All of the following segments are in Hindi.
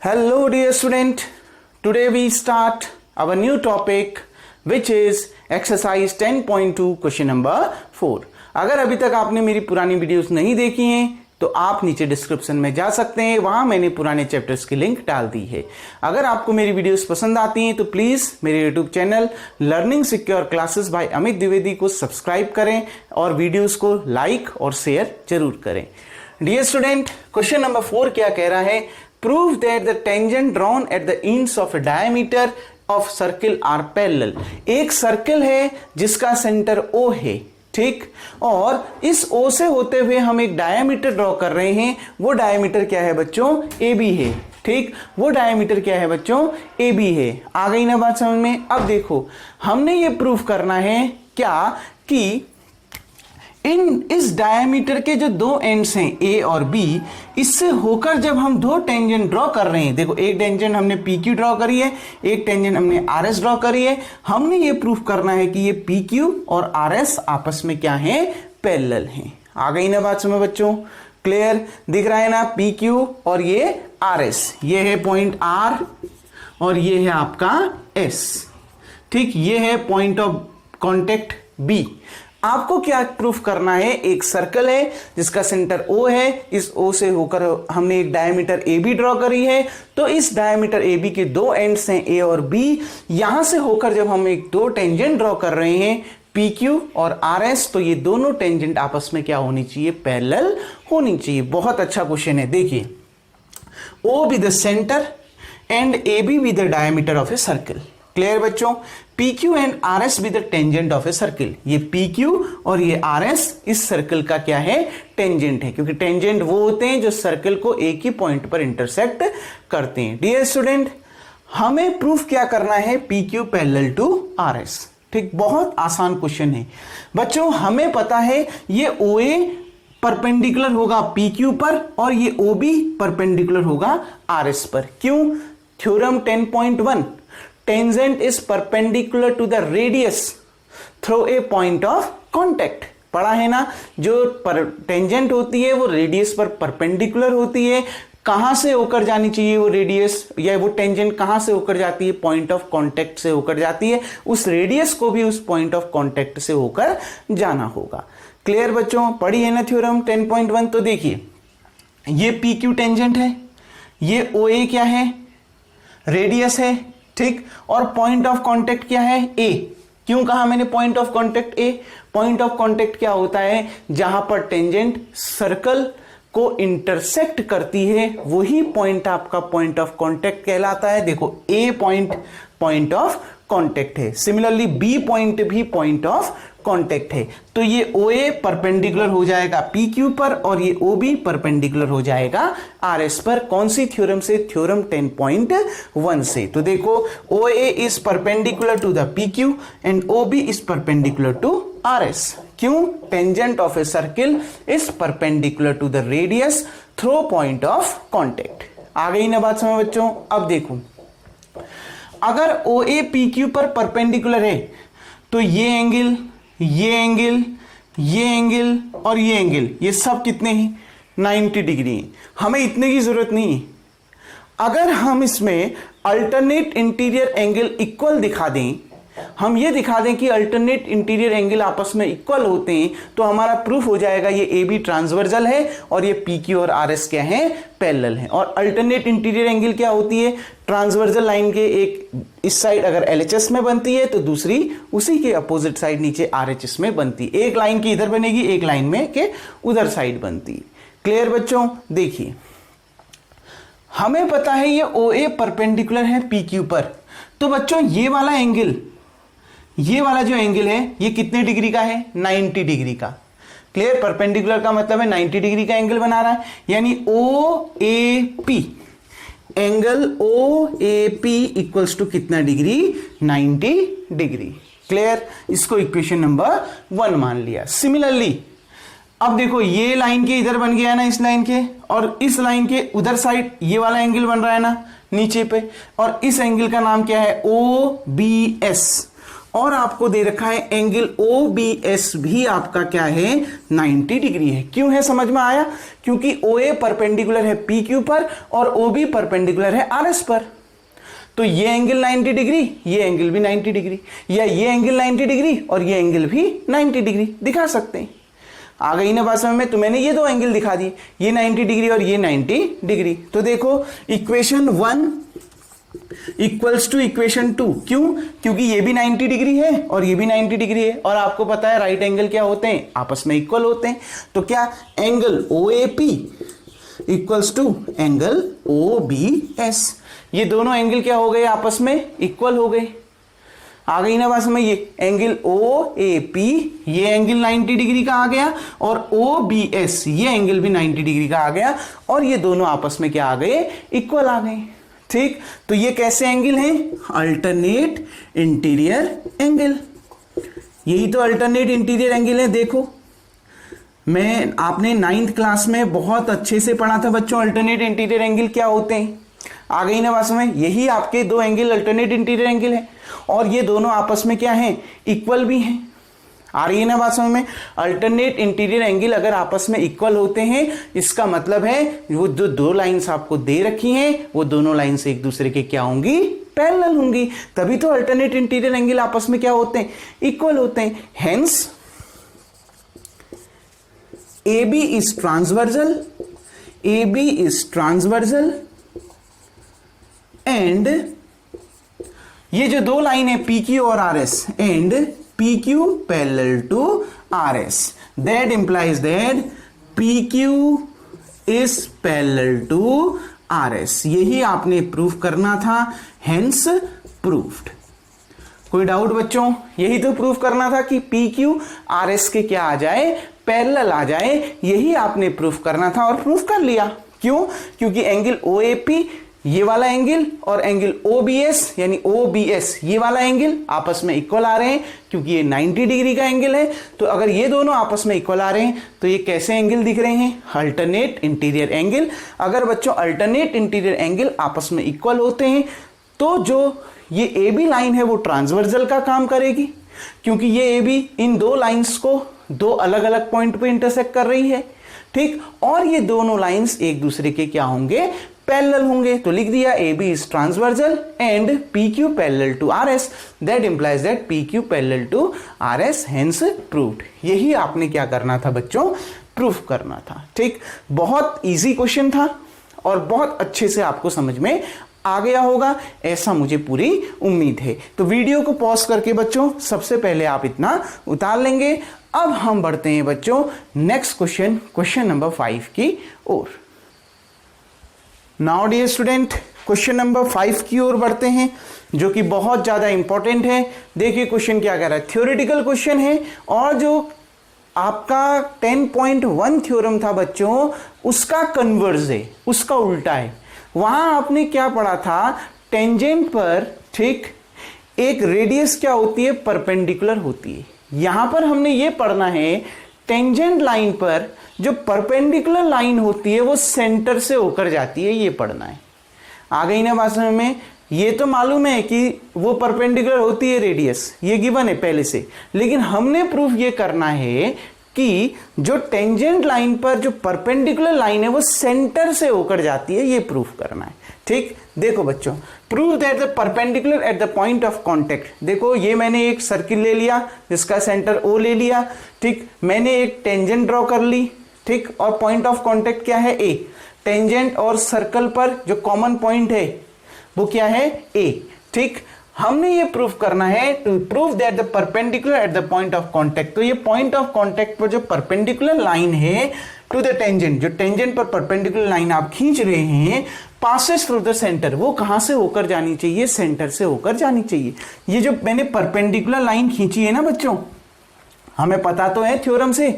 Hello dear student, today we start our new topic which is exercise 10.2 question number 4. अगर अभी तक आपने मेरी पुरानी वीडियोस नहीं देखी हैं तो आप नीचे डिस्क्रिप्शन में जा सकते हैं, वहां मैंने पुराने चैप्टर्स की लिंक डाल दी है। अगर आपको मेरी वीडियोस पसंद आती हैं तो प्लीज मेरे YouTube channel learning secure classes bye Amit Dwivedi को सब्सक्राइब करें और वीडियोस को लाइक और शेयर जरूर करें। डियर स्टूडेंट, क्वेश्चन नंबर 4 क्या कह रहा है? Prove that the tangent drawn at the ends of a diameter of circle are parallel. एक सर्किल है जिसका सेंटर O है, ठीक, और इस O से होते हुए हम एक डायमीटर ड्रॉ कर रहे हैं। वो डायमीटर क्या है बच्चों? AB है, ठीक। वो डायमीटर क्या है बच्चों? AB है। आ गई ना बात समझ में? अब देखो, हमने ये प्रूफ करना है क्या कि इस डायमीटर के जो दो एंड्स हैं A और B, इससे होकर जब हम दो टेंजेंट ड्रॉ कर रहे हैं, देखो एक टेंजेंट हमने PQ ड्रॉ करी है, एक टेंजेंट हमने RS ड्रॉ करी है। हमने ये प्रूफ करना है कि ये PQ और RS आपस में क्या है? पैरेलल हैं। आ गई ना बात समझ बच्चों? क्लियर दिख रहा है ना? PQ और ये RS, ये है पॉइंट R और ये है आपका S, ठीक। ये है पॉइंट ऑफ कॉन्टेक्ट B। आपको क्या प्रूफ करना है? एक सर्कल है जिसका सेंटर O है, इस O से होकर हमने एक डायमीटर AB ड्रॉ करी है। तो इस डायमीटर AB के दो एंड्स हैं A और B। यहां से होकर जब हम एक दो टेंजेंट ड्रॉ कर रहे हैं PQ और RS, तो ये दोनों टेंजेंट आपस में क्या होनी चाहिए? पैरेलल होनी चाहिए। बहुत अच्छा क्वेश्चन है। देखिए, O be the centre and AB be the diameter of a circle. Clear बच्चों? PQ and RS be the tangent of a circle. ये PQ और ये RS इस सर्कल का क्या है? टेंजेंट है, क्योंकि टेंजेंट वो होते हैं जो सर्कल को एक ही पॉइंट पर इंटरसेक्ट करते हैं। डियर स्टूडेंट, हमें प्रूफ क्या करना है? PQ पैरेलल टू RS, ठीक। बहुत आसान क्वेश्चन है बच्चों। हमें पता है ये OA परपेंडिकुलर होगा PQ पर और ये OB परपेंडिकुलर होगा RS पर। क्यों? Theorem 10.1, tangent is perpendicular to the radius through a point of contact। पढ़ा है ना? जो टेंजेंट होती है वो रेडियस पर परपेंडिकुलर होती है। कहां से होकर जानी चाहिए वो रेडियस, या वो टेंजेंट कहां से होकर जाती है? पॉइंट ऑफ कांटेक्ट से होकर जाती है। उस रेडियस को भी उस पॉइंट ऑफ कांटेक्ट से होकर जाना होगा। क्लियर बच्चों? पढ़ी है ना थ्योरम 10.1? तो देखिए, ये PQ टेंजेंट है, ये OA क्या है? रेडियस है, ठीक। और पॉइंट ऑफ कांटेक्ट क्या है? A। क्यों कहा मैंने point of contact A? Point of contact क्या होता है? जहां पर टेंजेंट सर्कल को इंटरसेक्ट करती है, वही पॉइंट आपका पॉइंट ऑफ कांटेक्ट कहलाता है। देखो, A पॉइंट ऑफ कांटेक्ट है, सिमिलरली B पॉइंट भी पॉइंट ऑफ कांटेक्ट है। तो ये OA परपेंडिकुलर हो जाएगा PQ पर और ये OB परपेंडिकुलर हो जाएगा RS पर। कौन सी थ्योरम से? थ्योरम 10.1 से। तो देखो, OA is perpendicular to the PQ and OB is perpendicular to RS। क्यों? Tangent of a circle is perpendicular to the radius through point of contact. आ गई ना बात समझ बच्चों? अब देखो, अगर OA PQ पर परपेंडिकुलर है तो ये एंगल, ये एंगल, ये एंगल और ये एंगल, ये सब कितने हैं? 90 डिग्री हैं। हमें इतने की जरूरत नहीं है। अगर हम इसमें अल्टरनेट इंटीरियर एंगल इक्वल दिखा दें, हम ये दिखा दें कि अल्टरनेट इंटीरियर एंगल आपस में इक्वल होते हैं, तो हमारा प्रूफ हो जाएगा ये AB ट्रांसवर्जल है और ये PQ और RS क्या है? पैरेलल है। और अल्टरनेट इंटीरियर एंगल क्या होती है? ट्रांसवर्जल लाइन के एक इस साइड अगर LHS में बनती है तो दूसरी उसी के अपोजिट साइड नीचे RHS में बनती है। एक लाइन की इधर बनेगी, एक लाइन में के उधर साइड बनती है। क्लियर बच्चों? देखिए, हमें पता है ये OA परपेंडिकुलर है PQ पर। तो बच्चों, ये वाला एंगल, ये वाला जो एंगल है ये कितने डिग्री का है? 90 डिग्री का। क्लियर? परपेंडिकुलर का मतलब है 90 डिग्री का एंगल बना रहा है, यानी OAP, angle OAP equals to कितना डिग्री? 90 डिग्री। क्लियर? इसको इक्वेशन नंबर 1 मान लिया। सिमिलरली अब देखो, ये लाइन के इधर बन गया ना, इस लाइन के, और इस लाइन के उधर साइड ये वाला एंगल बन रहा है ना नीचे पे, और इस एंगल का नाम क्या है? OBS। और आपको दे रखा है एंगल OBS भी आपका क्या है 90 डिग्री है। क्यों है समझ में आया? क्योंकि OA परपेंडिकुलर है PQ पर और OB परपेंडिकुलर है RS पर। तो ये एंगल 90 डिग्री, ये एंगल भी 90 डिग्री, या ये एंगल 90 डिग्री और ये एंगल भी 90 डिग्री दिखा सकते हैं। आ गई ना बात समझ में? तो मैंने ये दो एंगल दिखा दिए, ये 90 डिग्री और ये 90 डिग्री। तो देखो इक्वेशन 1 इक्वल्स टू इक्वेशन 2। क्यों? क्योंकि ये भी 90 डिग्री है और ये भी 90 डिग्री है, और आपको पता है राइट एंगल क्या होते हैं, आपस में इक्वल होते हैं। तो क्या angle OAP equals to angle OBS, ये दोनों एंगल क्या हो गए, आपस में इक्वल हो गए। आ गई ना बात समझ? ये एंगल OAP ये एंगल 90 डिग्री का आ गया और OBS ये एंगल भी 90 डिग्री का आ गया, और ये दोनों आपस में क्या आ गए, इक्वल आ गए। ठीक, तो ये कैसे एंगल हैं? Alternate interior angle. यही तो अल्टरनेट इंटीरियर एंगल है। देखो मैं आपने 9th क्लास में बहुत अच्छे से पढ़ा था बच्चों, अल्टरनेट इंटीरियर एंगल क्या होते हैं। आ गई ना बात समझ? यही आपके दो एंगल अल्टरनेट इंटीरियर एंगल है, और ये दोनों आपस में क्या है, इक्वल भी हैं। आ रही है ना बात समझ में? अल्टरनेट इंटीरियर एंगल अगर आपस में इक्वल होते हैं, इसका मतलब है वो जो दो लाइंस आपको दे रखी हैं वो दोनों लाइंस एक दूसरे के क्या होंगी, पैरेलल होंगी। तभी तो अल्टरनेट इंटीरियर एंगल आपस में क्या होते हैं, इक्वल होते हैं। Hence AB is transversal, AB is transversal and ये जो दो लाइन है PQ और RS and PQ parallel to RS, that implies that PQ is parallel to RS। यही आपने प्रूफ करना था, hence proved। कोई डाउट बच्चों? यही तो प्रूफ करना था कि PQ RS के क्या आ जाए, पैरेलल आ जाए। यही आपने प्रूफ करना था और प्रूफ कर लिया। क्यों? क्योंकि एंगल OAP ये वाला एंगल और एंगल OBS यानी OBS ये वाला एंगल आपस में इक्वल आ रहे हैं, क्योंकि ये 90 डिग्री का एंगल है। तो अगर ये दोनों आपस में इक्वल आ रहे हैं तो ये कैसे एंगल दिख रहे हैं, अल्टरनेट इंटीरियर एंगल। अगर बच्चों अल्टरनेट इंटीरियर एंगल आपस में इक्वल होते हैं तो जो ये AB लाइन है वो ट्रांसवर्सल का काम करेगी, क्योंकि ये AB इन दो लाइंस को दो अलग अलग पॉइंट पे इंटरसेक्ट कर रही है। ठीक, और ये दोनों लाइंस एक दूसरे के क्या होंगे, पैरेलल होंगे। तो लिख दिया AB is transversal and PQ parallel to RS, that implies that PQ parallel to RS, hence proved. यही आपने क्या करना था बच्चों, प्रूफ करना था। ठीक, बहुत इजी क्वेश्चन था और बहुत अच्छे से आपको समझ में आ गया होगा, ऐसा मुझे पूरी उम्मीद है। तो वीडियो को पॉज करके बच्चों सबसे पहले आप इतना उतार लेंगे। अब हम बढ़ते हैं बच्चों नेक्स्ट क्वेश्चन, क्वेश्चन नंबर 5 की ओर। Now dear student, question number 5 की ओर बढ़ते हैं, जो कि बहुत ज्यादा इंपॉर्टेंट है। देखिए क्वेश्चन क्या कह रहा है, थ्योरेटिकल क्वेश्चन है, और जो आपका 10.1 थ्योरम था बच्चों उसका कन्वर्स है, उसका उल्टा है। वहां आपने क्या पढ़ा था, टेंजेंट पर ठीक एक रेडियस क्या होती है, परपेंडिकुलर होती है। यहां पर हमने ये पढ़ना है टेंजेंट लाइन पर जो परपेंडिकुलर लाइन होती है वो सेंटर से होकर जाती है, ये पढ़ना है। आ गई ना बात समझ में? ये तो मालूम है कि वो परपेंडिकुलर होती है रेडियस, ये गिवन है पहले से, लेकिन हमने प्रूफ ये करना है कि जो टेंजेंट लाइन पर जो परपेंडिकुलर लाइन है वो सेंटर से होकर जाती है, ये प्रूफ करना है। ठीक, देखो बच्चों, prove that the perpendicular at the point of contact. देखो ये मैंने एक सर्किल ले लिया जिसका सेंटर O ले लिया। ठीक, मैंने एक टेंजेंट ड्रॉ कर ली। ठीक, और पॉइंट ऑफ कांटेक्ट क्या है, A। टेंजेंट और सर्कल पर जो कॉमन पॉइंट है वो क्या है, A। ठीक, हमने ये प्रूफ करना है to prove that the perpendicular at the point of contact. तो ये पॉइंट ऑफ कांटेक्ट पर जो परपेंडिकुलर लाइन है टू द टेंजेंट, जो टेंजेंट पर परपेंडिकुलर लाइन आप खींच रहे हैं, पासेस थ्रू द सेंटर, वो कहां से होकर जानी चाहिए, सेंटर से होकर जानी चाहिए। ये जो मैंने परपेंडिकुलर लाइन खींची है ना बच्चों, हमें पता तो है थ्योरम से,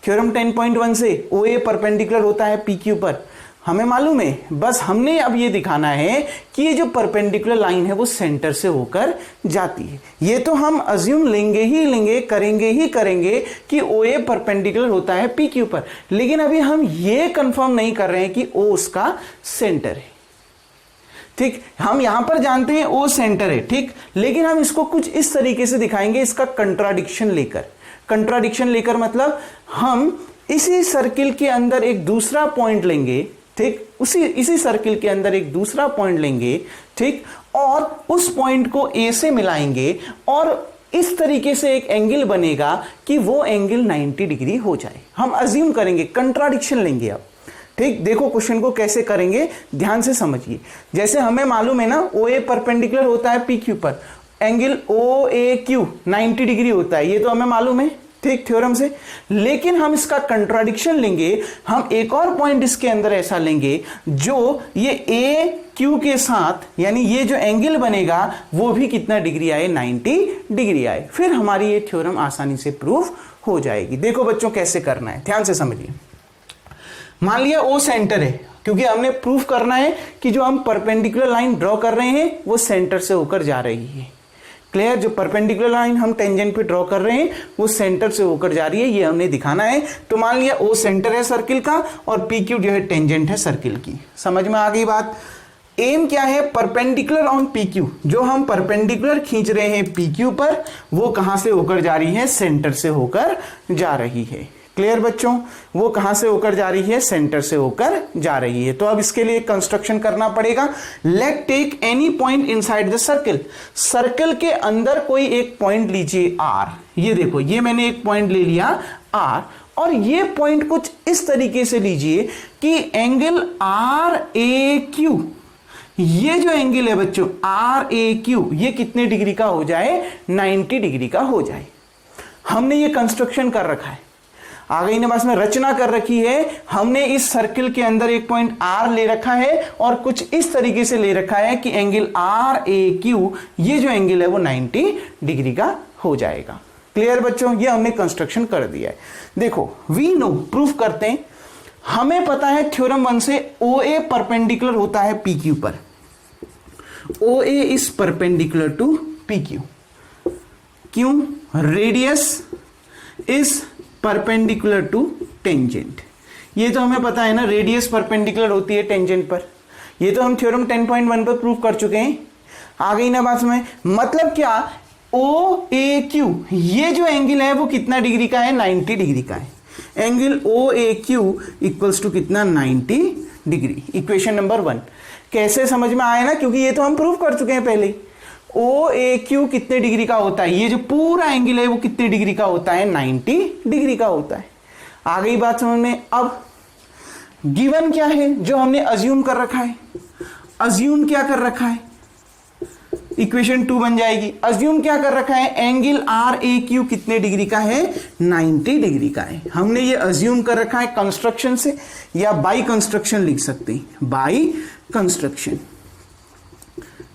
थ्योरम 10.1 से OA परपेंडिकुलर होता है PQ पर, हमें मालूम है। बस हमने अब ये दिखाना है कि ये जो परपेंडिकुलर लाइन है वो सेंटर से होकर जाती है। ये तो हम अज्यूम लेंगे ही लेंगे, करेंगे ही करेंगे कि OA परपेंडिकुलर होता है PQ पर, लेकिन अभी हम ये कंफर्म नहीं कर रहे हैं कि O उसका सेंटर है। ठीक, हम यहां पर जानते हैं ओ सेंटर है, ठीक, लेकिन हम इसको कुछ इस तरीके से दिखाएंगे, इसका कंट्राडिक्शन लेकर। कंट्राडिक्शन लेकर मतलब हम इसी सर्किल के अंदर एक दूसरा पॉइंट लेंगे, ठीक, इसी सर्किल के अंदर एक दूसरा पॉइंट लेंगे, ठीक, और उस पॉइंट को ए से मिलाएंगे और इस तरीके से एक एंगल बनेगा कि वो एंगल 90 डिग्री हो जाए। हम अज्यूम करेंगे, कंट्राडिक्शन लेंगे अब, ठीक। देखो क्वेश्चन को कैसे करेंगे, ध्यान से समझिए। जैसे हमें मालूम है ना, ओ ए परपेंडिकुलर होता है पी क्यू पर, angle O A Q 90 degree होता है, ये तो हमें मालूम है, ठीक, थ्योरम से। लेकिन हम इसका कंट्राडिक्शन लेंगे, हम एक और पॉइंट इसके अंदर ऐसा लेंगे जो ये ए क्यू के साथ, यानी ये जो एंगल बनेगा वो भी कितना डिग्री आए, 90 डिग्री आए, फिर हमारी ये थ्योरम आसानी से प्रूफ हो जाएगी। देखो बच्चों कैसे करना है, ध्यान से समझिए। मान लिया ओ सेंटर है, क्योंकि हमने प्रूफ करना है कि जो हम परपेंडिकुलर लाइन ड्रॉ कर रहे हैं वो सेंटर से होकर जा रही है। क्लियर, जो परपेंडिकुलर लाइन हम टेंजेंट पे ड्रॉ कर रहे हैं वो सेंटर से होकर जा रही है, ये हमने दिखाना है। तो मान लिया ओ सेंटर है सर्किल का और पी क्यू जो है टेंजेंट है सर्किल की। समझ में आ गई बात। एम क्या है, परपेंडिकुलर ऑन पी क्यू, जो हम परपेंडिकुलर खींच रहे हैं पी क्यू पर, वो कहां से होकर जा रही है, सेंटर से होकर जा रही है। क्लियर बच्चों, वो कहां से होकर जा रही है, सेंटर से होकर जा रही है। तो अब इसके लिए कंस्ट्रक्शन करना पड़ेगा। Let take any point inside the circle, circle के अंदर कोई एक पॉइंट लीजिए आर। ये देखो, ये मैंने एक पॉइंट ले लिया आर, और ये पॉइंट कुछ इस तरीके से लीजिए कि एंगल आर ए क्यू, ये जो एंगल है बच्चों आर ए क्यू, ये कितने डिग्री का हो जाए, 90 डिग्री का हो जाए। हमने ये कंस्ट्रक्शन कर रखा है, आ गई ना बात में, रचना कर रखी है हमने। इस सर्किल के अंदर एक पॉइंट आर ले रखा है और कुछ इस तरीके से ले रखा है कि एंगल आर ए क्यू, ये जो एंगल है वो 90 डिग्री का हो जाएगा। क्लियर बच्चों, ये हमने कंस्ट्रक्शन कर दिया है। देखो वी नो, प्रूफ करते हैं। हमें पता है थ्योरम 1 से ओ ए परपेंडिकुलर होता है पी क्यू पर, O A is perpendicular to P Q. क्यों, radius is perpendicular to tangent, ये तो हमें पता है ना, रेडियस परपेंडिकुलर होती है टेंजेंट पर, ये तो हम थ्योरम 10.1 पर प्रूफ कर चुके हैं। आ गई ना बात समझ, मतलब क्या, ओ ए क्यू, ये जो एंगल है वो कितना डिग्री का है, 90 डिग्री का है। Angle O A Q equals to कितना, 90 डिग्री। इक्वेशन नंबर 1 कैसे समझ में आया ना, क्योंकि ये तो हम प्रूफ कर चुके हैं पहले। ओ ए क्यू कितने डिग्री का होता है, ये जो पूरा एंगल है वो कितने डिग्री का होता है, 90 डिग्री का होता है। आ गई बात समझ में। अब गिवन क्या है, जो हमने अज्यूम कर रखा है, अज्यूम क्या कर रखा है, इक्वेशन 2 बन जाएगी। अज्यूम क्या कर रखा है, एंगल आर ए क्यू कितने डिग्री का है, 90 डिग्री का है। हमने ये अज्यूम कर रखा है कंस्ट्रक्शन से, या बाई कंस्ट्रक्शन लिख सकते हैं, बाई कंस्ट्रक्शन।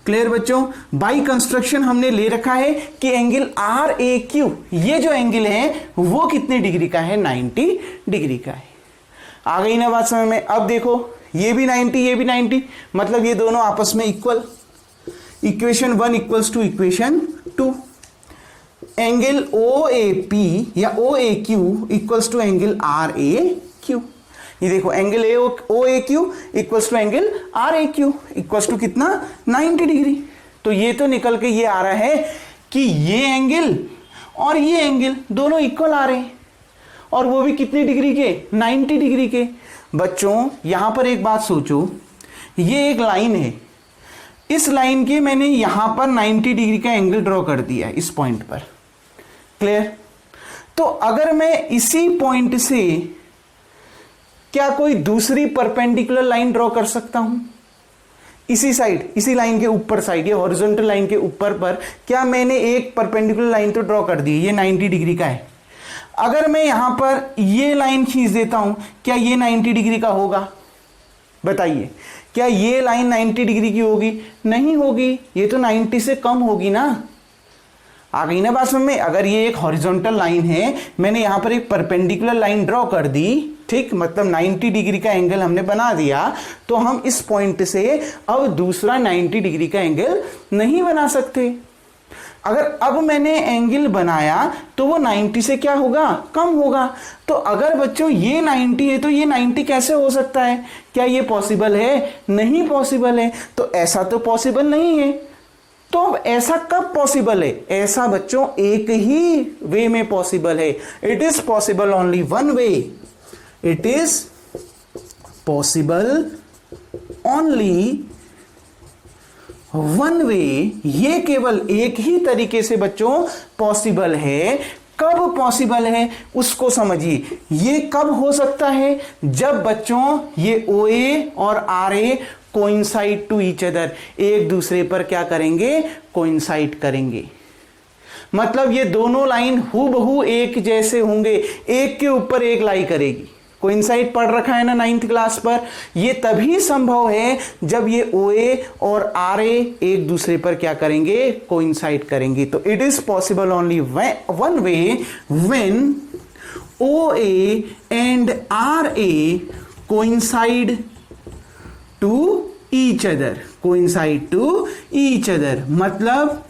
क्लियर बच्चों, बाई कंस्ट्रक्शन हमने ले रखा है कि एंगल आर ए क्यू, ये जो एंगल है वो कितने डिग्री का है, 90 डिग्री का है। आ गई ना बात समझ में। अब देखो ये भी 90, ये भी 90, मतलब ये दोनों आपस में equal. Equation 1 equals to equation 2। Angle O A P या O A Q equals to angle R A Q. ये देखो angle O A Q equals to angle R A Q equals to कितना, 90 डिग्री। तो ये तो निकल के ये आ रहा है कि ये एंगल और ये एंगल दोनों इक्वल आ रहे हैं, और वो भी कितनी डिग्री के, 90 डिग्री के। बच्चों यहां पर एक बात सोचो, ये एक लाइन है, इस लाइन के मैंने यहां पर 90 डिग्री का एंगल ड्रॉ कर दिया है इस पॉइंट पर। क्लियर। तो अगर मैं इसी पॉइंट से क्या कोई दूसरी परपेंडिकुलर लाइन ड्रॉ कर सकता हूं, इसी साइड, इसी लाइन के ऊपर साइड, ये हॉरिजॉन्टल लाइन के ऊपर पर क्या मैंने एक परपेंडिकुलर लाइन तो ड्रॉ कर दी, ये 90 डिग्री का है। अगर मैं यहां पर ये लाइन खींच देता हूं, क्या ये 90 डिग्री का होगा, बताइए। क्या ये लाइन 90 डिग्री की होगी, नहीं होगी, ये तो 90 से कम होगी ना। आ गई ना बात समझ में। अगर ये एक हॉरिजॉन्टल लाइन है, मैंने यहां पर एक परपेंडिकुलर लाइन ड्रॉ कर दी, ठीक, मतलब 90 डिग्री का एंगल हमने बना दिया, तो हम इस पॉइंट से अब दूसरा 90 डिग्री का एंगल नहीं बना सकते। अगर अब मैंने एंगल बनाया तो वो 90 से क्या होगा, कम होगा। तो अगर बच्चों ये 90 है तो ये 90 कैसे हो सकता है, क्या ये पॉसिबल है, नहीं पॉसिबल है। तो ऐसा तो पॉसिबल नहीं है। तो अब ऐसा कब पॉसिबल है, ऐसा बच्चों एक ही वे में पॉसिबल है। It is possible only one way, it is possible only one वे, ये केवल एक ही तरीके से बच्चों पॉसिबल है। कब पॉसिबल है उसको समझिए। ये कब हो सकता है, जब बच्चों ये OA और RA coincide to each other, एक दूसरे पर क्या करेंगे, कोइंसाइड करेंगे। मतलब ये दोनों लाइन हूबहू एक जैसे होंगे, एक के ऊपर एक लाई करेगी। कोइंसाइड पढ़ रखा है ना 9th क्लास पर। ये तभी संभव है जब ये OA और RA एक दूसरे पर क्या करेंगे, कोइंसाइड करेंगे। तो it is possible only one way when OA and RA coincide to each other, coincide to each other. मतलब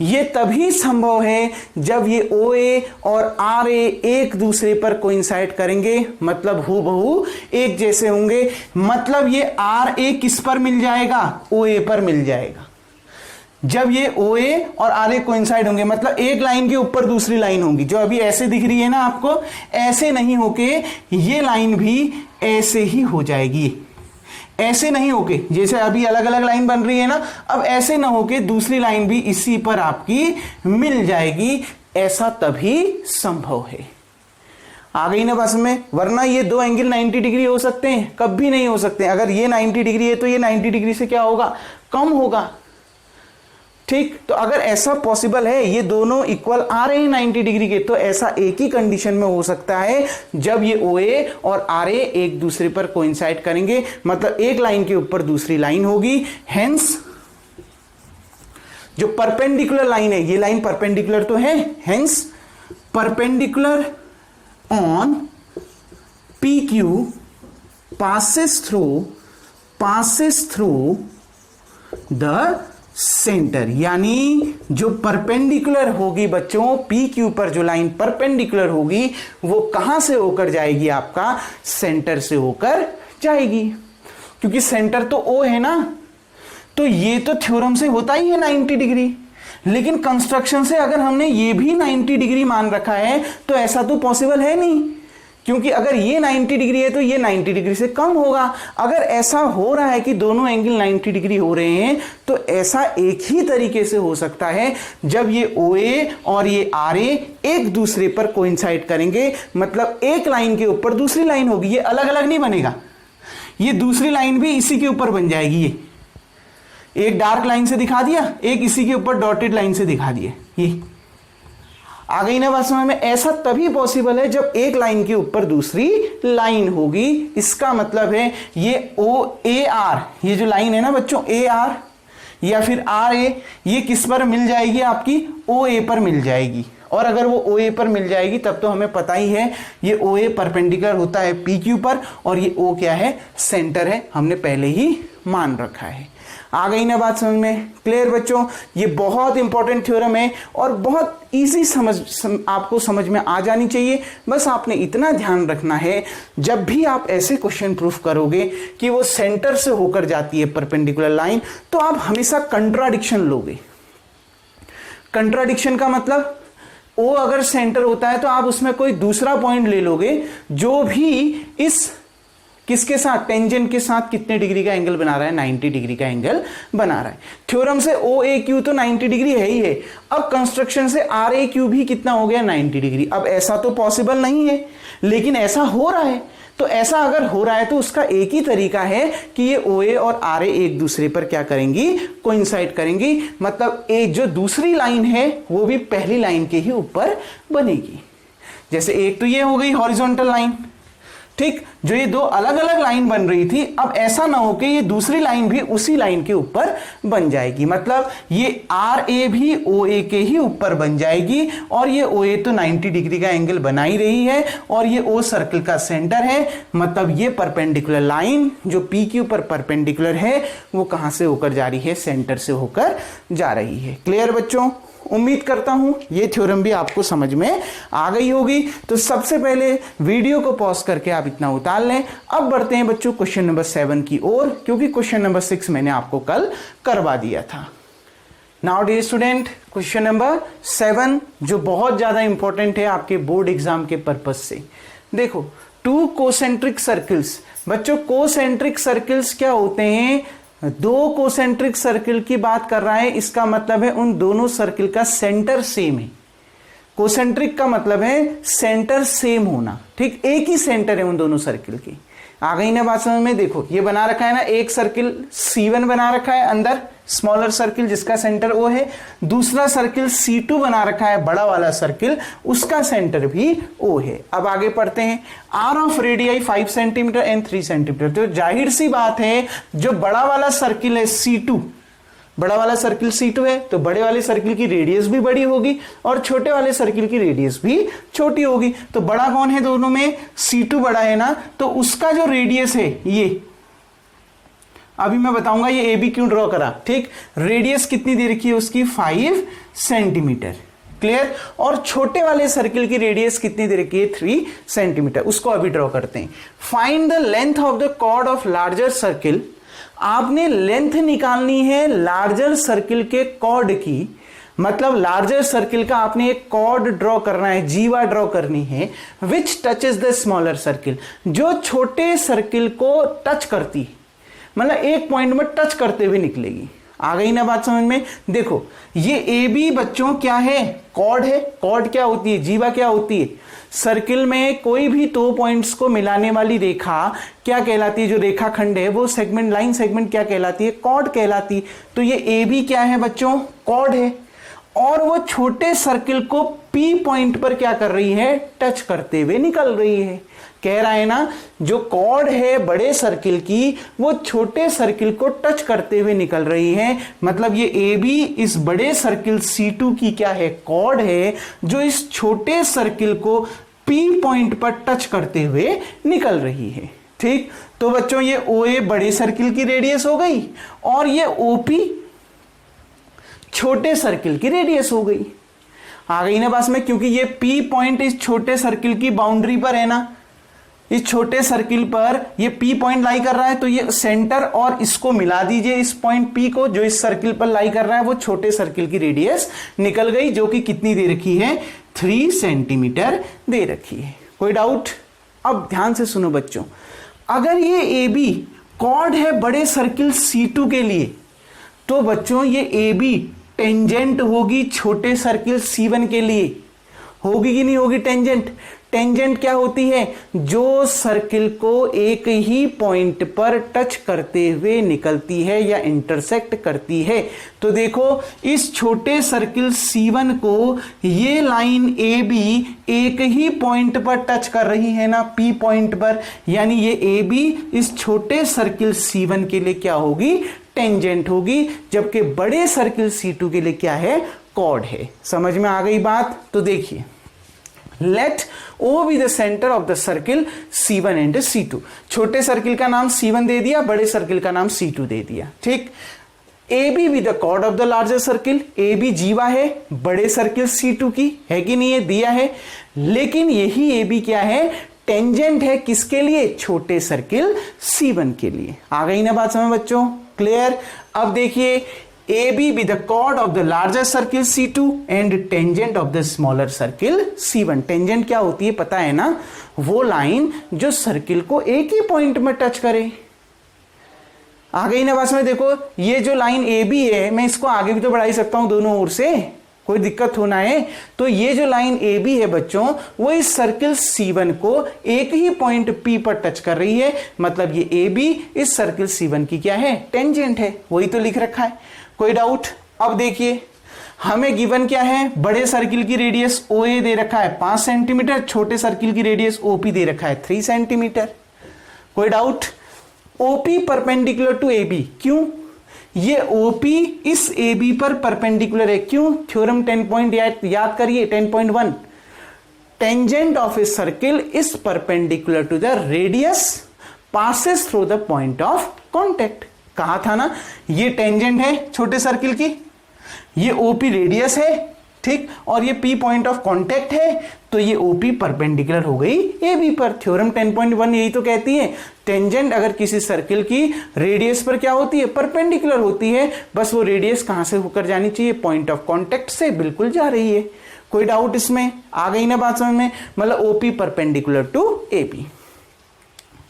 ये तभी संभव है जब ये OA और RA एक दूसरे पर कोइंसाइड करेंगे, मतलब हूबहू एक जैसे होंगे। मतलब ये RA किस पर मिल जाएगा, OA पर मिल जाएगा। जब ये OA और RA कोइंसाइड होंगे, मतलब एक लाइन के ऊपर दूसरी लाइन होगी, जो अभी ऐसे दिख रही है ना आपको, ऐसे नहीं होके ये लाइन भी ऐसे ही हो जाएगी। ऐसे नहीं होके, जैसे अभी अलग अलग लाइन बन रही है ना, अब ऐसे ना होके दूसरी लाइन भी इसी पर आपकी मिल जाएगी। ऐसा तभी संभव है। आ गई ना बस में। वरना ये दो एंगल 90 डिग्री हो सकते हैं, कभी नहीं हो सकते। अगर ये 90 डिग्री है तो ये 90 डिग्री से क्या होगा, कम होगा। ठीक, तो अगर ऐसा पॉसिबल है, ये दोनों इक्वल आ रहे हैं 90 डिग्री के, तो ऐसा एक ही कंडीशन में हो सकता है जब ये OA और RA एक दूसरे पर कोइंसाइड करेंगे, मतलब एक लाइन के ऊपर दूसरी लाइन होगी। हेंस जो परपेंडिकुलर लाइन है, ये लाइन परपेंडिकुलर तो है, hence perpendicular on PQ passes through the centre. यानी जो परपेंडिकुलर होगी बच्चों, PQ पर जो लाइन परपेंडिकुलर होगी वो कहां से होकर जाएगी, आपका सेंटर से होकर जाएगी। क्योंकि सेंटर तो O है ना, तो ये तो थ्योरम से होता ही है 90 डिग्री, लेकिन कंस्ट्रक्शन से अगर हमने ये भी 90 डिग्री मान रखा है तो ऐसा तो पॉसिबल है नहीं। क्योंकि अगर ये 90 डिग्री है तो ये 90 डिग्री से कम होगा। अगर ऐसा हो रहा है कि दोनों एंगल 90 डिग्री हो रहे हैं, तो ऐसा एक ही तरीके से हो सकता है जब ये OA और ये RA एक दूसरे पर कोइंसाइड करेंगे, मतलब एक लाइन के ऊपर दूसरी लाइन होगी। ये अलग अलग नहीं बनेगा, ये दूसरी लाइन भी इसी के ऊपर बन जाएगी। ये एक डार्क लाइन से दिखा दिया, एक इसी के ऊपर डॉटेड लाइन से दिखा दिया। ये आ गई ना बात समझ में। ऐसा तभी पॉसिबल है जब एक लाइन के ऊपर दूसरी लाइन होगी। इसका मतलब है ये OAR, ये जो लाइन है ना बच्चों AR या फिर RA, ये किस पर मिल जाएगी, आपकी OA पर मिल जाएगी। और अगर वो OA पर मिल जाएगी तब तो हमें पता ही है ये OA परपेंडिकुलर होता है PQ पर, और ये O क्या है, सेंटर है, हमने पहले ही मान रखा है। आ गई ना बात समझ में, क्लियर बच्चों। ये बहुत इंपॉर्टेंट थ्योरम है और बहुत इजी आपको समझ में आ जानी चाहिए। बस आपने इतना ध्यान रखना है, जब भी आप ऐसे क्वेश्चन प्रूफ करोगे कि वो सेंटर से होकर जाती है परपेंडिकुलर लाइन, तो आप हमेशा कंट्राडिक्शन लोगे। कंट्राडिक्शन का मतलब O अगर सेंटर होता है तो आप उसमें कोई दूसरा पॉइंट ले लोगे जो भी इस किसके साथ, टेंजेंट के साथ कितने डिग्री का एंगल बना रहा है, 90 डिग्री का एंगल बना रहा है। थ्योरम से OAQ तो 90 डिग्री है ही है। अब कंस्ट्रक्शन से RAQ भी कितना हो गया, 90 डिग्री। अब ऐसा तो पॉसिबल नहीं है, लेकिन ऐसा हो रहा है। तो ऐसा अगर हो रहा है तो उसका एक ही तरीका है कि ये OA और RA एक दूसरे पर क्या करेंगी, कोइंसाइड करेंगी। मतलब एक जो दूसरी लाइन है वो भी पहली लाइन के ही ऊपर बनेगी। जैसे एक तो ये हो गई हॉरिजॉन्टल लाइन, ठीक, जो ये दो अलग अलग लाइन बन रही थी, अब ऐसा ना हो कि ये दूसरी लाइन भी उसी लाइन के ऊपर बन जाएगी, मतलब ये आर ए भी ओ ए के ही ऊपर बन जाएगी, और ये ओ ए तो 90 डिग्री का एंगल बना ही रही है, और ये ओ सर्कल का सेंटर है, मतलब ये परपेंडिकुलर लाइन जो पी के ऊपर परपेंडिकुलर है वो कहां से होकर जा रही है, सेंटर से होकर जा रही है। क्लियर बच्चों? उम्मीद करता हूं ये थ्योरम भी आपको समझ में आ गई होगी। तो सबसे पहले वीडियो को पॉज करके आप इतना उतार लें। अब बढ़ते हैं बच्चों क्वेश्चन नंबर 7 की ओर, क्योंकि क्वेश्चन नंबर 6 मैंने आपको कल करवा दिया था। Now dear student, question number 7 जो बहुत ज्यादा इंपॉर्टेंट है आपके बोर्ड एग्जाम के पर्पज से। देखो, टू कोसेंट्रिक सर्कल्स, बच्चों कोसेंट्रिक सर्कल्स क्या होते हैं? दो कोसेंट्रिक सर्कल की बात कर रहा है, इसका मतलब है उन दोनों सर्कल का सेंटर सेम है। कोसेंट्रिक का मतलब है सेंटर सेम होना, ठीक, एक ही सेंटर है उन दोनों सर्कल की। आ गई ना बात समझ में? देखो ये बना रखा है ना, एक सर्किल C1 बना रखा है अंदर, स्मॉलर सर्किल जिसका सेंटर O है, दूसरा सर्किल C2 बना रखा है, बड़ा वाला सर्किल, उसका सेंटर भी O है। अब आगे पढ़ते हैं। Are of radii 5 centimetre and 3 centimetre. तो जाहिर सी बात है जो बड़ा वाला सर्किल है C2, बड़ा वाला सर्किल C2 है, तो बड़े वाले सर्किल की रेडियस भी बड़ी होगी और छोटे वाले सर्किल की रेडियस भी छोटी होगी। तो बड़ा कौन है दोनों में? C2 बड़ा है ना, तो उसका जो रेडियस है ये, अभी मैं बताऊंगा ये AB क्यों ड्रॉ करा, ठीक। रेडियस कितनी दे रखी है उसकी? 5 सेंटीमीटर। क्लियर? और छोटे वाले सर्किल की रेडियस कितनी दे रखी है? 3 सेंटीमीटर। उसको अभी ड्रॉ करते हैं। Find the length of the chord of larger circle. आपने लेंथ निकालनी है लार्जर सर्किल के कॉर्ड की, मतलब लार्जर सर्किल का आपने एक कॉर्ड ड्रॉ करना है, जीवा ड्रॉ करनी है, विच टचेस द स्मॉलर सर्किल, जो छोटे सर्किल को टच करती, मतलब एक पॉइंट में टच करते हुए निकलेगी। आ गई ना बात समझ में? देखो ये ए बी बच्चों क्या है? कॉर्ड है। कॉर्ड क्या होती है? जीवा क्या होती है? सर्किल में कोई भी दो पॉइंट्स को मिलाने वाली रेखा क्या कहलाती है? जो रेखाखंड है वो सेगमेंट, लाइन सेगमेंट क्या कहलाती है? कॉर्ड कहलाती है। तो ये ए बी क्या है बच्चों? कॉर्ड है, और वो छोटे सर्किल को पी पॉइंट पर क्या कर रही है? टच करते हुए निकल रही है। कह रहा है ना, जो कॉर्ड है बड़े सर्किल की वो छोटे सर्किल को टच करते हुए निकल रही है, मतलब ये ए बी इस बड़े सर्किल C2 की क्या है? कॉर्ड है, जो इस छोटे सर्किल को पी पॉइंट पर टच करते हुए निकल रही है। ठीक, तो बच्चों ये OA बड़े सर्किल की रेडियस हो गई, और ये OP छोटे सर्किल की रेडियस हो गई। आ गई ना बात में? क्योंकि ये P पॉइंट इस छोटे सर्किल की बाउंड्री पर है ना, इस छोटे सर्किल पर ये P पॉइंट लाई कर रहा है, तो ये सेंटर और इसको मिला दीजिए, इस पॉइंट P को जो इस सर्किल पर लाई कर रहा है, वो छोटे सर्किल की रेडियस निकल गई, जो कि कितनी दे रखी है? 3 सेंटीमीटर दे रखी है। कोई डाउट? अब ध्यान से सुनो बच्चों, अगर ये AB कॉर्ड है बड़े सर्किल C2 के लिए, तो बच्चों ये AB टेंजेंट होगी छोटे सर्किल C1 के लिए। होगी कि नहीं होगी टेंजेंट? टेंजेंट क्या होती है? जो सर्किल को एक ही पॉइंट पर टच करते हुए निकलती है या इंटरसेक्ट करती है। तो देखो इस छोटे सर्किल C1 को ये लाइन AB एक ही पॉइंट पर टच कर रही है ना, P पॉइंट पर, यानी ये AB इस छोटे सर्किल C1 के लिए क्या होगी? टेंजेंट होगी, जबकि बड़े सर्किल C2 के लिए क्या है? कॉर्ड है। समझ में आ गई बात? तो देखिए, late O be the center of the circle C1 and C2। छोटे सर्किल का नाम C1 दे दिया, बड़े सर्किल का नाम C2 दे दिया। ठीक, AB be the chord of the larger circle। AB जीवा है बड़े सर्किल C2 की, है कि नहीं है? दिया है। लेकिन यही AB क्या है? टेंजेंट है किसके लिए? छोटे सर्किल C1 के लिए। आ गई ना बात समझ बच्चों? क्लियर? अब देखिए, AB be the chord of the larger circle C2 and tangent of the smaller circle C1। Tangent क्या होती है पता है ना? वो लाइन जो सर्किल को एक ही पॉइंट में टच करे। आ गई ना बात में? देखो ये जो लाइन AB है, मैं इसको आगे भी तो बढ़ा ही सकता हूं दोनों ओर से, कोई दिक्कत होना है। तो ये जो लाइन AB है बच्चों, वो इस सर्किल C1 को एक ही पॉइंट P पर टच कर रही है, मतलब ये AB इस सर्किल C1 की क्या है? टेंजेंट है। वही तो लिख रखा है। कोई डाउट? अब देखिए, हमें गिवन क्या है, बड़े सर्किल की रेडियस OA दे रखा है 5 सेंटीमीटर, छोटे सर्किल की रेडियस OP दे रखा है 3 सेंटीमीटर। कोई doubt? OP perpendicular to AB, क्यों? ये OP इस AB पर परपेंडिकुलर है, क्यों? थ्योरम 10.8 याद करिए, 10.1, tangent of a circle is perpendicular to the radius passes through the point of contact. कहा था ना, ये टेंजेंट है छोटे सर्किल की, ये OP रेडियस है, ठीक, और ये P पॉइंट ऑफ कांटेक्ट है, तो ये OP परपेंडिकुलर हो गई AB पर। थ्योरम 10.1 यही तो कहती है, टेंजेंट अगर किसी सर्किल की रेडियस पर क्या होती है, परपेंडिकुलर होती है, बस वो रेडियस कहां से होकर जानी चाहिए, पॉइंट ऑफ कांटेक्ट से बिल्कुल जा रही है। कोई डाउट इसमें? आ गई ना बात समझ में? मतलब OP परपेंडिकुलर टू AB।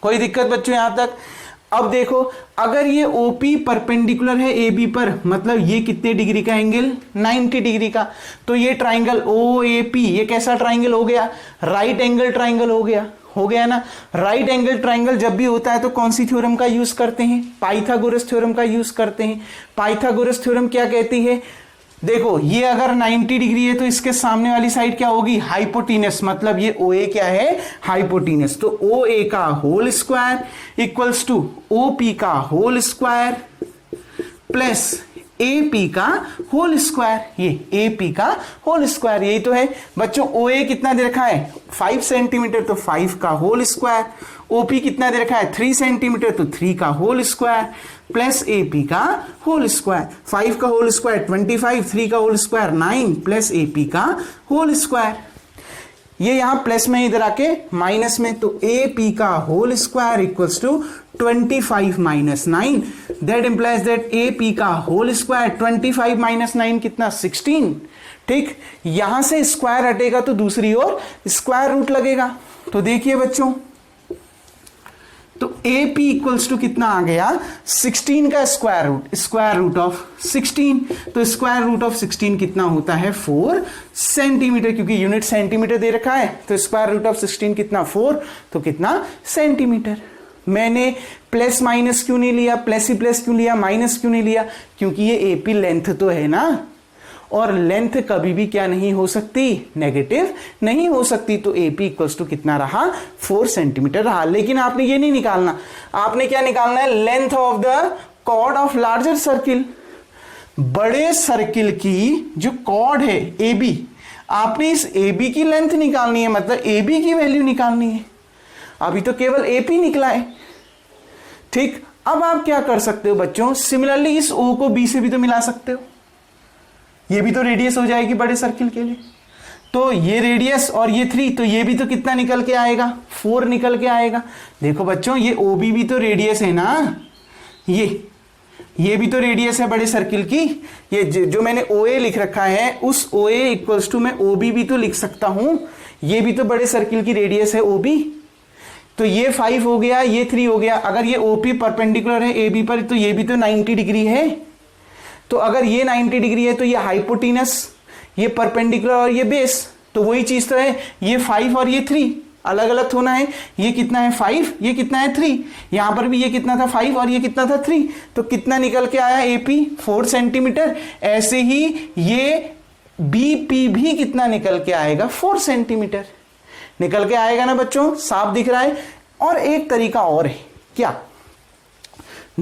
कोई दिक्कत बच्चों यहां तक? अब देखो, अगर ये OP परपेंडिकुलर है AB पर, मतलब ये कितने डिग्री का एंगल, 90 डिग्री का, तो ये ट्राइंगल OAP ये कैसा ट्राइंगल हो गया, राइट एंगल ट्राइंगल हो गया ना। राइट एंगल ट्राइंगल जब भी होता है तो कौन सी थ्योरम का यूज करते हैं, पाइथागोरस थ्योरम का यूज करते हैं। पाइथागोरस थ्योरम क्या कहती है, देखो ये अगर 90 डिग्री है तो इसके सामने वाली साइड क्या होगी, हाइपोटीनस, मतलब ये OA क्या है, हाइपोटीनस। तो OA का whole square equals to OP का होल स्क्वायर प्लस AP का होल स्क्वायर, ये AP का होल स्क्वायर, यही तो है बच्चों। OA कितना दे रखा है 5 सेंटीमीटर, तो 5 का होल स्क्वायर। OP कितना दे रखा है 3 सेंटीमीटर, तो 3 का होल स्क्वायर प्लस AP का होल स्क्वायर। 5 का होल स्क्वायर 25, 3 का होल स्क्वायर 9 प्लस AP का होल स्क्वायर। ये यहां प्लस में इधर आके माइनस में, तो AP का whole square equals to 25 minus 9, that implies that AP का होल स्क्वायर 25 माइनस 9 कितना 16, ठीक। यहां से स्क्वायर हटेगा तो दूसरी ओर स्क्वायर रूट लगेगा। तो देखिए बच्चों, तो AP इक्वल्स टू कितना आ गया 16 का स्क्वायर रूट ऑफ 16, तो स्क्वायर रूट ऑफ 16 कितना होता है 4 सेंटीमीटर, क्योंकि यूनिट सेंटीमीटर दे रखा है, तो स्क्वायर रूट ऑफ 16 कितना 4, तो कितना सेंटीमीटर। मैंने प्लस माइनस क्यों नहीं लिया, प्लस ही प्लस क्यों लिया, माइनस क्यों नहीं लिया, क्योंकि ये AP लेंथ तो है ना, और लेंथ कभी भी क्या नहीं हो सकती, नेगेटिव नहीं हो सकती। तो AP इक्वल्स टू कितना रहा 4 सेंटीमीटर रहा। लेकिन आपने ये नहीं निकालना, आपने क्या निकालना है, length of the chord of larger circle. बड़े सर्किल की जो कॉर्ड है AB, आपने इस AB की लेंथ निकालनी है, मतलब AB की वैल्यू निकालनी है। अभी तो केवल AP निकला है, ठीक। अब आप क्या कर सकते हो बच्चों, सिमिलरली इस O को B से भी तो मिला सकते हो, ये भी तो रेडियस हो जाएगी बड़े सर्किल के लिए। तो ये रेडियस और ये 3, तो ये भी तो कितना निकल के आएगा 4 निकल के आएगा। देखो बच्चों, ये OB भी तो रेडियस है ना, ये भी तो रेडियस है बड़े सर्किल की। ये जो मैंने OA लिख रखा है, उस OA इक्वल्स टू मैं OB भी तो लिख सकता हूं, ये भी तो बड़े सर्किल की रेडियस है OB। तो ये 5 हो गया, ये 3 हो गया। अगर ये OP परपेंडिकुलर है AB पर, तो ये भी तो 90 डिग्री है। तो अगर ये 90 डिग्री है तो ये हाइपोटीनस, ये परपेंडिकुलर और ये बेस, तो वही चीज तो है। ये 5 और ये 3 अलग अलग होना है। ये कितना है 5, ये कितना है 3, यहां पर भी ये कितना था 5 और ये कितना था 3, तो कितना निकल के आया AP 4 सेंटीमीटर। ऐसे ही ये BP भी कितना निकल के आएगा 4 सेंटीमीटर निकल के आएगा ना बच्चों, साफ दिख रहा है। और एक तरीका और है, क्या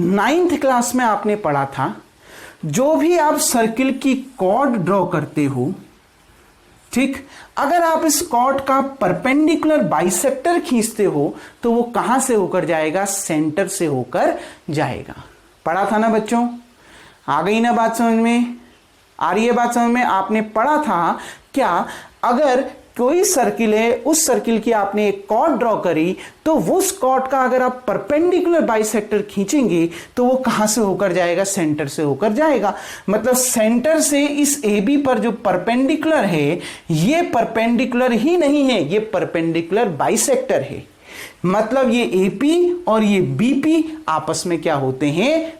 9th क्लास में आपने पढ़ा था, जो भी आप सर्किल की कॉर्ड ड्रॉ करते हो, ठीक, अगर आप इस कॉर्ड का परपेंडिकुलर बाइसेक्टर खींचते हो तो वो कहां से होकर जाएगा, सेंटर से होकर जाएगा। पढ़ा था ना बच्चों, आ गई ना बात समझ में, आ रही है बात समझ में। आपने पढ़ा था क्या, अगर कोई सर्किल है, उस सर्किल की आपने एक कॉर्ड ड्रॉ करी, तो उस कॉर्ड का अगर आप परपेंडिकुलर बाइसेक्टर खींचेंगे तो वो कहां से होकर जाएगा, सेंटर से होकर जाएगा। मतलब सेंटर से इस AB पर जो परपेंडिकुलर है, ये परपेंडिकुलर ही नहीं है, ये परपेंडिकुलर बाइसेक्टर है। मतलब ये AP और ये BP आपस में क्या होते हैं,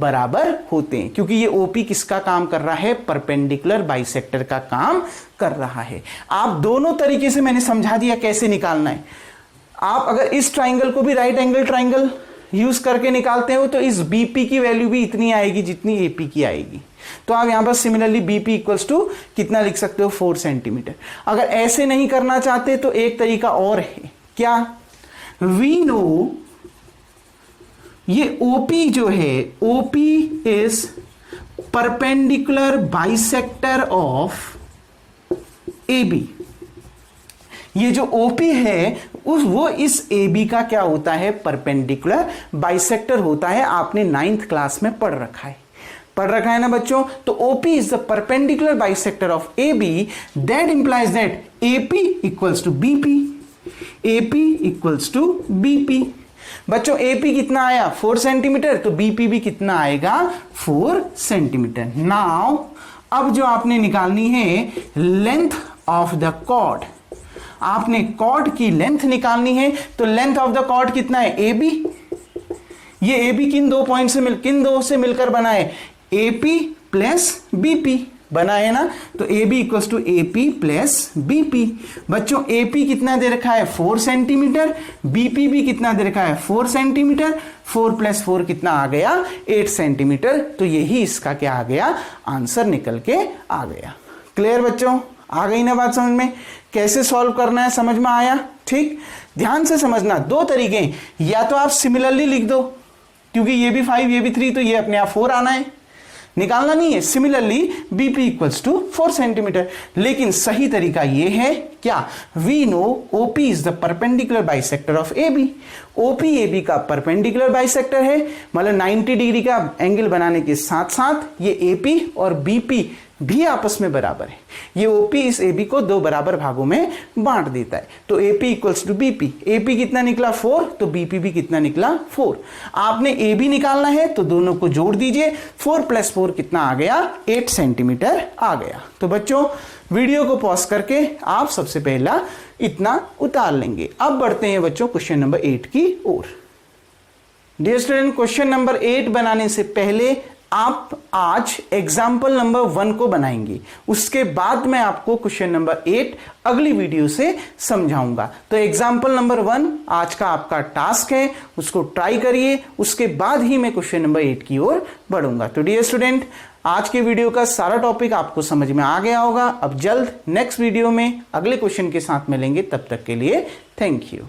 बराबर होते हैं, क्योंकि ये OP किसका काम कर रहा है, परपेंडिकुलर बाइसेक्टर का काम कर रहा है। आप दोनों तरीके से मैंने समझा दिया कैसे निकालना है। आप अगर इस ट्राइंगल को भी राइट एंगल ट्राइंगल यूज करके निकालते हो तो इस BP की वैल्यू भी इतनी आएगी जितनी AP की आएगी। तो आप यहां पर सिमिलरली बीपी इक्वल्स टू कितना लिख सकते हो 4 सेंटीमीटर। अगर ऐसे नहीं करना चाहते तो एक तरीका और है, क्या, वी नो ये ओपी जो है, OP is perpendicular bisector of A B. ये जो ओपी है वो इस ए बी का क्या होता है, परपेंडिकुलर बाइसेक्टर होता है। आपने 9th क्लास में पढ़ रखा है ना बच्चों। तो OP is the perpendicular bisector of A B, that implies that AP equals to BP, AP equals to BP. बच्चों एपी कितना आया 4 सेंटीमीटर, तो बीपी भी कितना आएगा 4 सेंटीमीटर। नाउ अब जो आपने निकालनी है लेंथ ऑफ द कॉर्ड, आपने कॉर्ड की लेंथ निकालनी है। तो लेंथ ऑफ द कॉर्ड कितना है, ए बी। ये ए बी किन दो पॉइंट से किन दो से मिलकर बना है, एपी प्लस बीपी बना है ना। तो A B equals to AP plus BP. बच्चों एपी कितना दे रखा है 4 सेंटीमीटर, बीपी भी कितना दे रखा है 4 सेंटीमीटर। 4 प्लस 4 कितना आ गया 8 सेंटीमीटर। तो यही इसका क्या आ गया, आंसर निकल के आ गया। क्लियर बच्चों, आ गई ना बात समझ में, कैसे सॉल्व करना है समझ में आया। ठीक, ध्यान से समझना, 2 तरीके हैं, या तो आप सिमिलरली लिख दो, क्योंकि ये भी 5 ये भी 3, तो ये अपने आप 4 आना है, निकालना नहीं है। Similarly BP equals to 4 centimetre. लेकिन सही तरीका ये है क्या, we know OP is the perpendicular bisector of A B. OP A B का परपेंडिकुलर बाइसेक्टर है, मतलब 90 डिग्री का एंगल बनाने के साथ साथ ये एपी और बीपी भी आपस में बराबर है। ये ओपी इस एबी को 2 बराबर भागों में बांट देता है। तो AP equals to BP, AP कितना निकला 4, तो बीपी भी कितना निकला 4। आपने ए बी निकालना है तो दोनों को जोड़ दीजिए, 4 प्लस 4 कितना आ गया 8 सेंटीमीटर आ गया। तो बच्चों वीडियो को पॉज करके आप सबसे पहला इतना उतार लेंगे। अब बढ़ते हैं बच्चों क्वेश्चन नंबर 8 की ओर। डियर स्टूडेंट, क्वेश्चन नंबर 8 बनाने से पहले आप आज एग्जाम्पल नंबर 1 को बनाएंगे, उसके बाद मैं आपको क्वेश्चन नंबर 8 अगली वीडियो से समझाऊंगा। तो एग्जाम्पल नंबर 1 आज का आपका टास्क है, उसको ट्राई करिए, उसके बाद ही मैं क्वेश्चन नंबर 8 की ओर बढ़ूंगा। तो डियर स्टूडेंट, आज के वीडियो का सारा टॉपिक आपको समझ में आ गया होगा। अब जल्द नेक्स्ट वीडियो में अगले क्वेश्चन के साथ मिलेंगे, तब तक के लिए थैंक यू।